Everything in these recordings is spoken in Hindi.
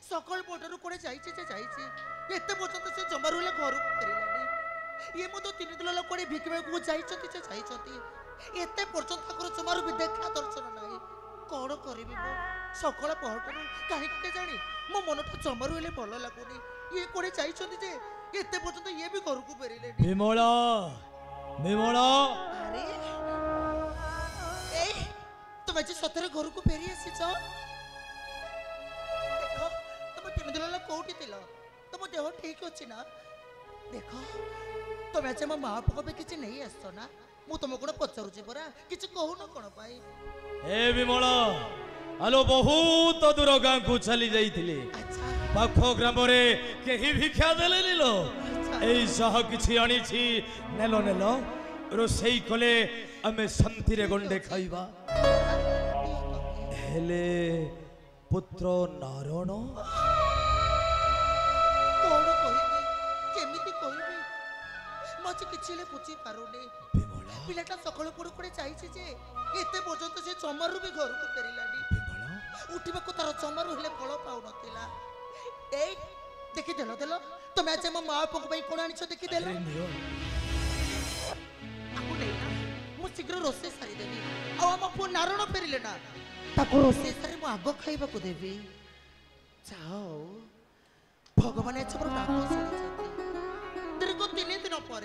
सकाल पटरू कोड़े जाइए एत पर्यंत से जमार हेल्ले घर को फेरलानी ये मत तीन दिन लोक कोड़े भिकवे को एत पर्यंत जमार भी देखा दर्शन ना कौन करी मो सकाल पहटू कहीं जानी मो मन तो जमार हेल्ले भल लगुनि ये कोड़े जाइए एत पर्यंत ये भी घर को फेरले विमला विमला अरे तुम आज सतरे घर को फेरी आसीच तीन दिन कौटी तुम देह ठीक अच्छी ना देख तुम आज मो माँ बापा भी किसी नहीं आस ना मुझे तुम कौन पचारूची परा किसी कहून कौन पाई ए विमला आलो बहुत दूर गाँ को चली जाइए पाख ग्राम कहीं भिक्षा देले लो यह किसी आनी नेलो नेलो रोसई कले आमे शांति रे गंडे खाइबा हेले पुत्र नारायण कौन कहबी केमिति कहबी मजे किछि ले बुझी पारुनी पिलाटा सकाळ पडू पडे जाइछि जे एते पर्यंत से जमारू भी घर को फेरिलानी उठिबा को तार जमारू हेले फल पाउ नथिला ए देखि देलो देलो तमे आज म मां बापा को कोन आनिछ देखि देलो आकु लेना मु शीघ्र रोसे सारी देबी आ हम पु नारायण फेरिले ना ताको रोसे सारी मु आगो खाइबा को देबी जाओ भगवान एचपर डाक शुणी दीर्घ 3 दिन पर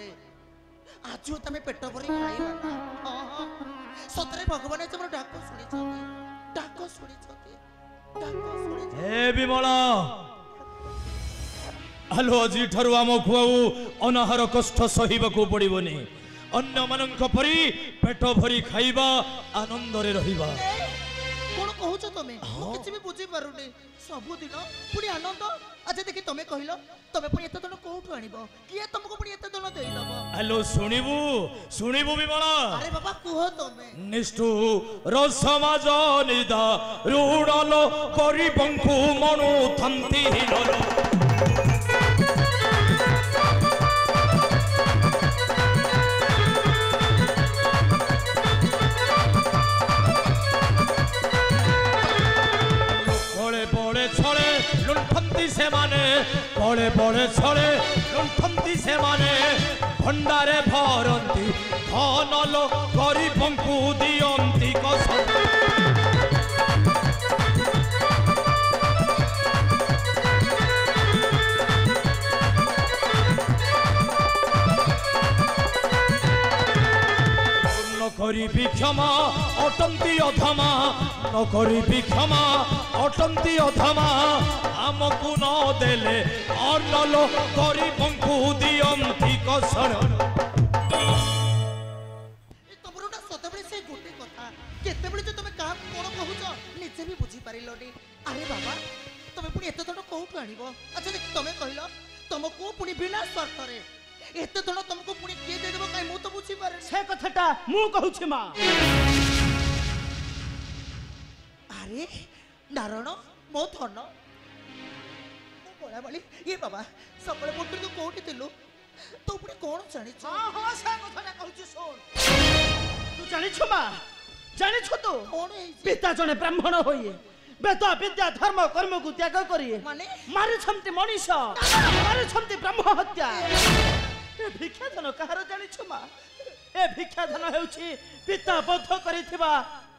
आज तुम पेट भरी खाइबा ना हाँ सतरे भगवान एचपर डाक शुणी हे विमला आलो आज ठारू आम खुआऊ अनाहार कष्ट सहिबाकू पड़िबनी अन्य मानक परी पेट भरी खाइबा आनंद रे रहिबा कौन कहूच तुम किसी भी बुझी पारुनी सबुदिन पुणी आनंद अच्छा देखि तुम कहलो तुम पुणी एत दिन कोठु आनिबो किए तुमको पुणी एत दिन देई दबो हेलो सुनिबू विमला अरे बाबा कुहो तुमे निष्ठु रसमाज निदा रुडलो गरीबंकु मनु थंती हिललो से माने बड़े बड़े छड़े लुंठंती से माने भंडारे भरंती धन लो गरीबंकु दियंती कसम करी क्षमा अटंती अधमा न करी क्षमा अटंती अधमा आमको न देले अनल करी बंकु दियंती कसर तमरोटा सदाबळे से गोटे कथा केतेबळे जे तमे काहा कोन कहूछ निजे भी बुझी पारिलोनी अरे बाबा तमे पुनी एते धन कोठु आनिबो अच्छा देख तमे कहिलो तमको पुनी बिना स्वार्थ रे एते धन तमको पुनी के दे देबो काई मु तो बुझी पारे से कथाटा मु कहूछि मा अरे नारायण मो धन बोला बोली ये बाबा सबले बोलते तो कोठी थिलु तो पुनी कोन जानि छ हां हां से कथाटा कहूछि सुन तू जानि छ मा जानि छ तू कोन है पिता जने ब्राह्मण होइए वेद विद्या धर्म कर्म को त्याग करिए माने मारे छमते मनीष मारे छमते ब्रह्म हत्या ए भिक्षा धन कहार जानि छ मा ए भिक्षा धन हेउछि पिता बद्ध करिथिबा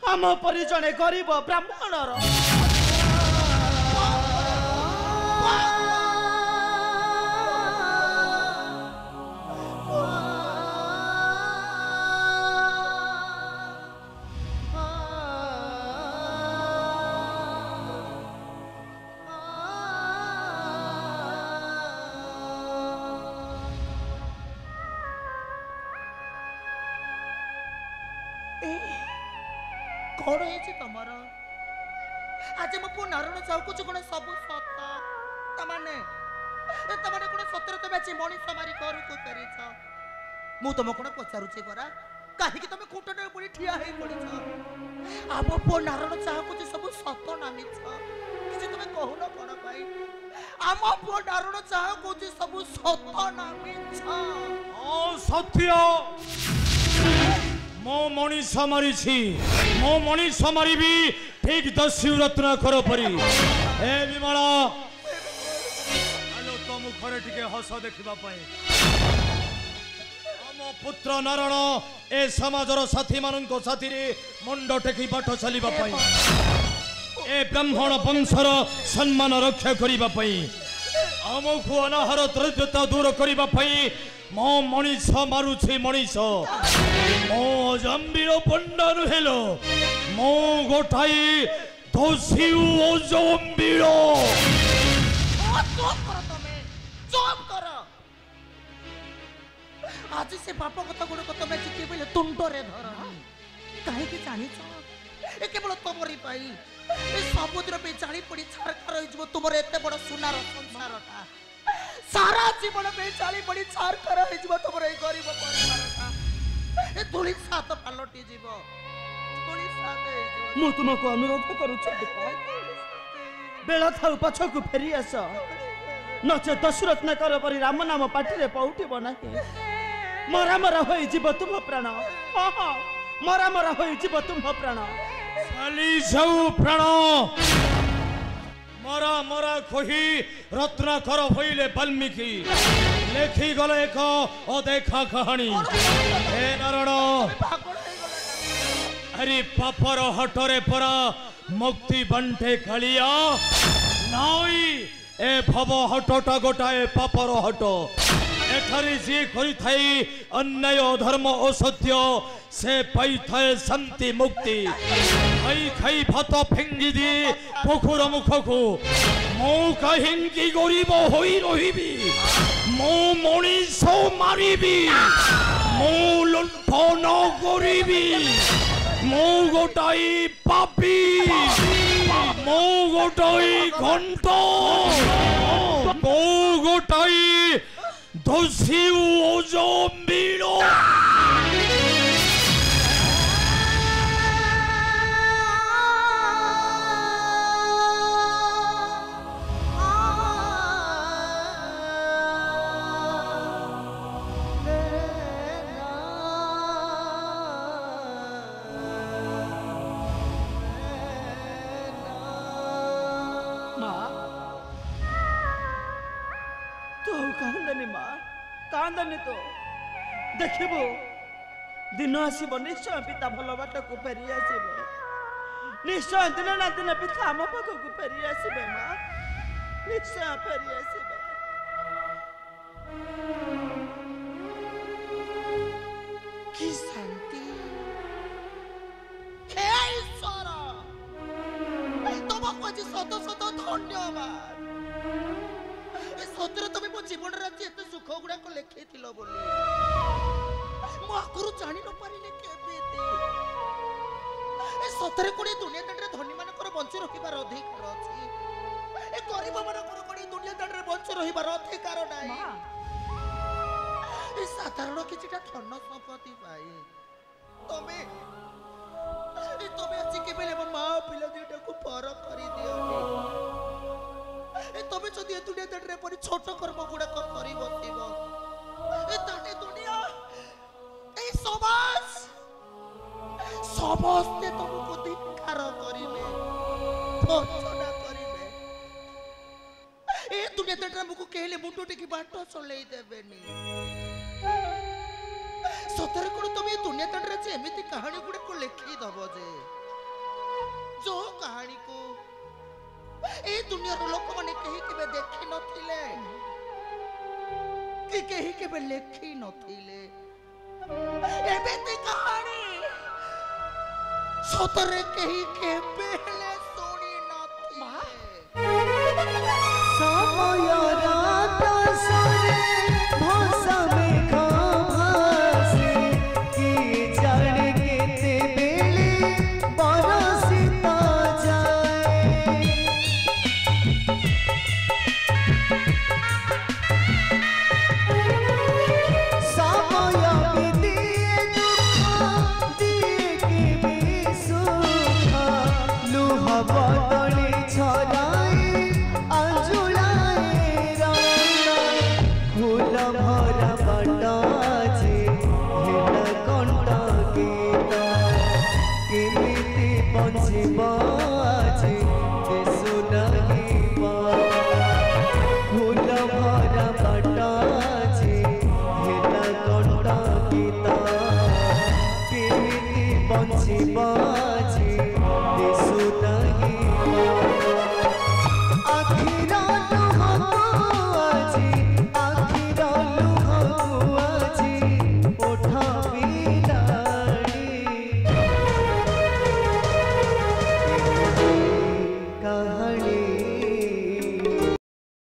हम परि जने गरीब ब्राह्मणर कौन है तमर आज मो पु नारायण चाहू कुछ कोन सब सत तमाने तमाने कोन सतर तमे अछि मनीष मारी करू को करिछ मु तम कोन पचारु छे परा काहे कि तमे खुटने पड़ी ठिया हे पड़ी छ अब पु नारायण चाहू कुछ सब सत नामी छ किछि तमे कहू न कोन भाई आम पु नारायण चाहू कुछ सब सत नामी छ ओ सत्य मो मनीष मारी मो मनीष मारी भी ठीक दस्यु रत्न कर परी ए विमला आलो तो मुखरे टिके हस देखिबा पई हम पुत्र नारायण ए समाजर साथी मानको साथी रे मुंड टेकी बाट चलिबा पई ए ब्राह्मण वंशर सम्मान रक्षा करिबा पई हमको अनाहार दरिद्रता दूर करिबा पई मो मनीष मारुछि मनीष मो जंबीर पंडा हेलो मो गोठाई दोषिउ ओ जंबीर चुप करो तमे चुप करो आज से बाप कथा गुड़ को तमे चिके बेले तुंडरे धर काहे कि जानि छ ए केवल तमरी पाई ए समुद्र पे जानी पड़ी छारखार होई जबो तुमरे एते बड़ सुनार संसारटा सारा जीवन पे जानी पड़ी छारखार होई जबो तुमरे ए गरीब परिवारटा ए धुली सात पालटी जीव धुली सात होई जीव मु तुमको अनुरोध करूछि बेला थाउ पछकु फेरी आस नचे दशरत्न कर परि राम नाम पाटी रे पउठिबो नाही मरा मरा होई जीव तुम प्राण हां हां मरा मरा होई जीव तुम प्राण खाली जाऊ प्राण मरा मरा खोही रत्नाकर भइले वाल्मीकि लेखी गले एक अदेखा कहानी हे नारायण अरे पापर हटरे परा मुक्ति बंटे कालिया नाई ए भव हटटा गोटाए पापर हट एठारे जे करि थाई अन्याय धर्म असत्य से पाई थाए शांति मुक्ति खाई खाई भात फेंगी दी पोखर मुखकु मो काहिंकी गरीब होई रहिबी मो मनीष मारिबी मो लुंठन करिबी मो गोटाई पापी मो गोटाई घंट मो गोटाई दोषिउ ओ जंबीर कांदनी तो देखिबो दिन आसीबो निश्चय पिता भल बाट को फेरी आसीबे निश्चय दिन ना दिन पिता हम पाख को फेरी आसीबे मां निश्चय फेरी आसीबे की शांति धन्यवाद सतरे तुम मो जीवन राजी एत सुख गुड़ाक लिखी बोली मु आगुरी जानी न पारे सतरे कोड़ी दुनिया दांडे धनी मानकर बंची रहिबार अधिकार अछि ए गरीब मानकर कोड़ी दुनिया दांडे बंची रहिबार अधिकार नाही ए साधारण किछिटा धन संपत्ति पाई तमे आज के बेले मो मां पिला दिटा को पर करि दियोनी ए तमे जदि ए दुनिया दांडे परि छोट कर्म गुडा करि बसिबो ए ताने दुनिया ए समाज समस्ते तुमको धिक्कार करिवे भर्त्सना करिवे ए दुनिया दांडे हमको कहले मुंडो टिकी बाटो चलेई देबेनी सतरे कोन तुम ए दुनिया दांडे जे एमिति कहानी गुडे को लिखि दबो जे जो कहानी को ए दुनिया रो लोक माने कहि केबे देखि नथिले कि कहि केबे लिखि नथिले एमिति कहानी सतरे कहि केबे ले सुनी नथिले समय रात सरे भाषा में भासे कि जाने केते बेले बरसिता जाए समय बिदिए दुख दिए के भी सुख लुह बदले छराए अंजुलाए राना फूल भरा बटाजे हेला कंटा गीता केमिति बंचिबा जे देशु नाही फूल भरा बटाजे हेला कंटा गीता केमिति बंचिबा